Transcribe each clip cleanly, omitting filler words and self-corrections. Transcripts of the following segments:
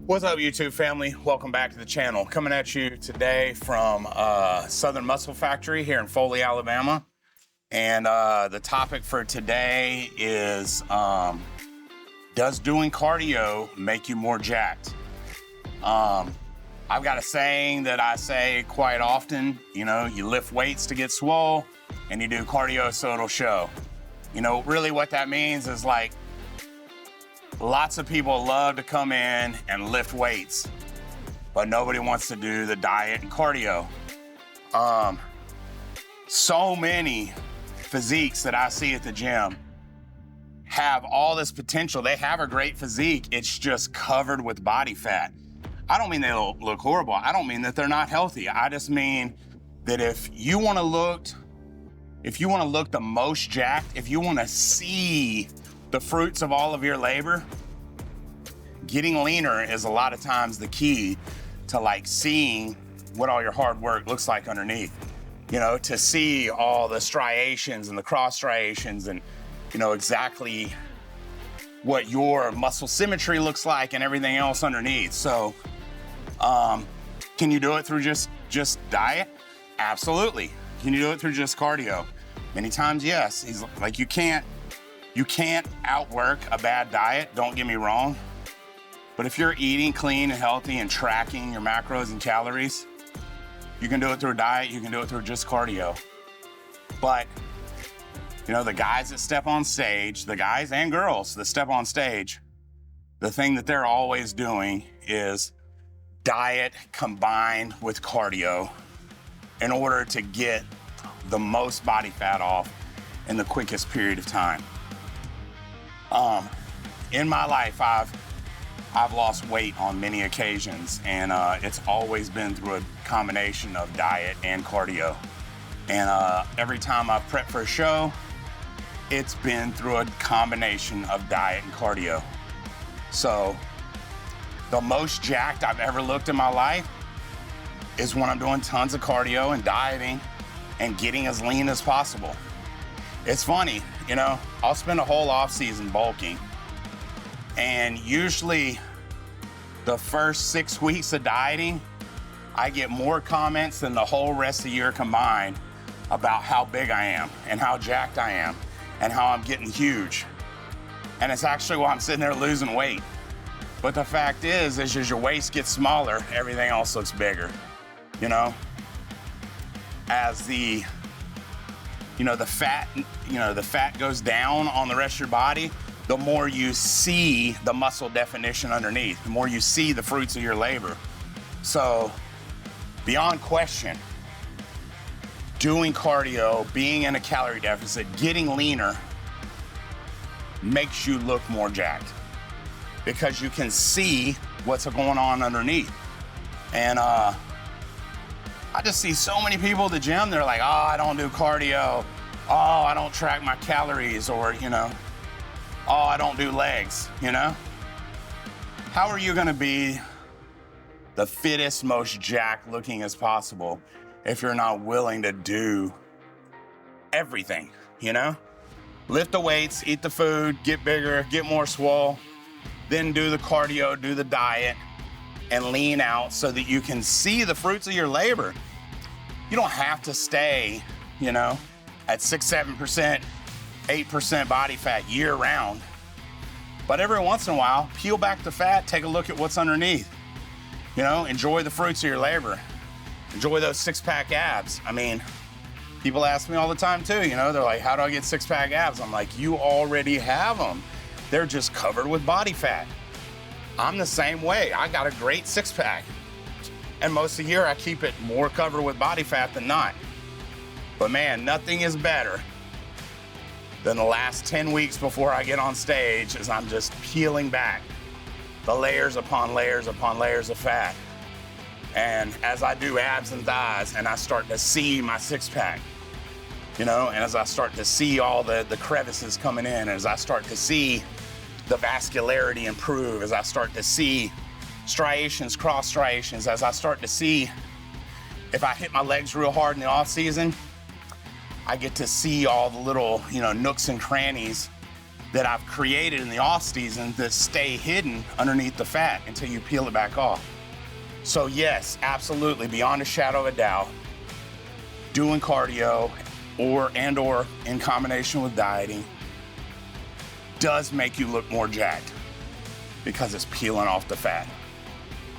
What's up, YouTube family? Welcome back to the channel. Coming at you today from Southern Muscle Factory here in Foley, Alabama. And the topic for today is, does doing cardio make you more jacked? I've got a saying that I say quite often, you know, you lift weights to get swole and you do cardio so it'll show. You know, really what that means is like, lots of people love to come in and lift weights, but nobody wants to do the diet and cardio. So many physiques that I see at the gym have all this potential. They have a great physique. It's just covered with body fat. I don't mean they look horrible. I don't mean that they're not healthy. I just mean that if you want to look the most jacked, if you want to see the fruits of all of your labor, getting leaner is a lot of times the key to like seeing what all your hard work looks like underneath. You know, to see all the striations and the cross striations and, you know, exactly what your muscle symmetry looks like and everything else underneath. So, can you do it through just diet? Absolutely. Can you do it through just cardio? Many times, yes. He's like, you can't outwork a bad diet, don't get me wrong. But if you're eating clean and healthy and tracking your macros and calories, you can do it through a diet, you can do it through just cardio. But, you know, the guys that step on stage, the guys and girls that step on stage, the thing that they're always doing is diet combined with cardio in order to get the most body fat off in the quickest period of time. In my life, I've lost weight on many occasions, and it's always been through a combination of diet and cardio. And every time I've prepped for a show, it's been through a combination of diet and cardio. So the most jacked I've ever looked in my life is when I'm doing tons of cardio and dieting and getting as lean as possible. It's funny, you know, I'll spend a whole off season bulking, and usually the first 6 weeks of dieting, I get more comments than the whole rest of the year combined about how big I am and how jacked I am and how I'm getting huge. And it's actually while I'm sitting there losing weight. But the fact is as your waist gets smaller, everything else looks bigger, you know? As the fat goes down on the rest of your body, the more you see the muscle definition underneath, the more you see the fruits of your labor. So, beyond question, doing cardio, being in a calorie deficit, getting leaner makes you look more jacked because you can see what's going on underneath. And I just see so many people at the gym, they're like, oh, I don't do cardio. Oh, I don't track my calories, or, you know, oh, I don't do legs, you know? How are you gonna be the fittest, most jacked looking as possible if you're not willing to do everything, you know? Lift the weights, eat the food, get bigger, get more swole, then do the cardio, do the diet, and lean out so that you can see the fruits of your labor. You don't have to stay, you know, at 6, 7%, 8% body fat year round. But every once in a while, peel back the fat, take a look at what's underneath. You know, enjoy the fruits of your labor. Enjoy those six-pack abs. I mean, people ask me all the time too, you know, they're like, how do I get six-pack abs? I'm like, you already have them. They're just covered with body fat. I'm the same way. I got a great six-pack. And most of the year, I keep it more covered with body fat than not. But man, nothing is better than the last 10 weeks before I get on stage as I'm just peeling back the layers upon layers upon layers of fat. And as I do abs and thighs and I start to see my six-pack, you know, and as I start to see all the crevices coming in, as I start to see the vascularity improve, as I start to see striations, cross striations, as I start to see if I hit my legs real hard in the off season, I get to see all the little, you know, nooks and crannies that I've created in the off season that stay hidden underneath the fat until you peel it back off. So yes, absolutely, beyond a shadow of a doubt, doing cardio or in combination with dieting does make you look more jacked because it's peeling off the fat.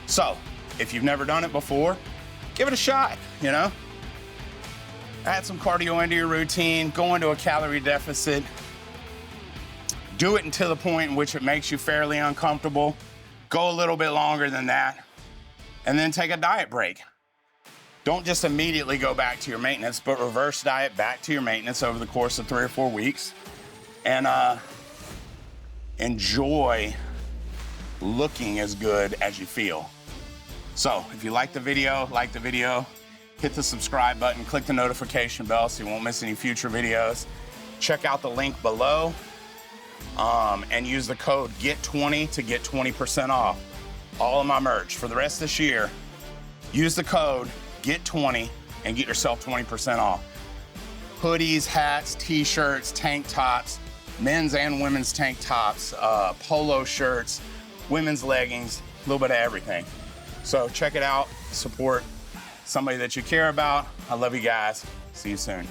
So if you've never done it before, give it a shot, you know? Add some cardio into your routine, go into a calorie deficit, do it until the point in which it makes you fairly uncomfortable, go a little bit longer than that, and then take a diet break. Don't just immediately go back to your maintenance, but reverse diet back to your maintenance over the course of 3 or 4 weeks, and enjoy looking as good as you feel. So if you like the video, hit the subscribe button, click the notification bell so you won't miss any future videos. Check out the link below and use the code GET20 to get 20% off all of my merch for the rest of this year. Use the code GET20 and get yourself 20% off. Hoodies, hats, t-shirts, tank tops, men's and women's tank tops, polo shirts, women's leggings, a little bit of everything. So check it out, support somebody that you care about. I love you guys. See you soon.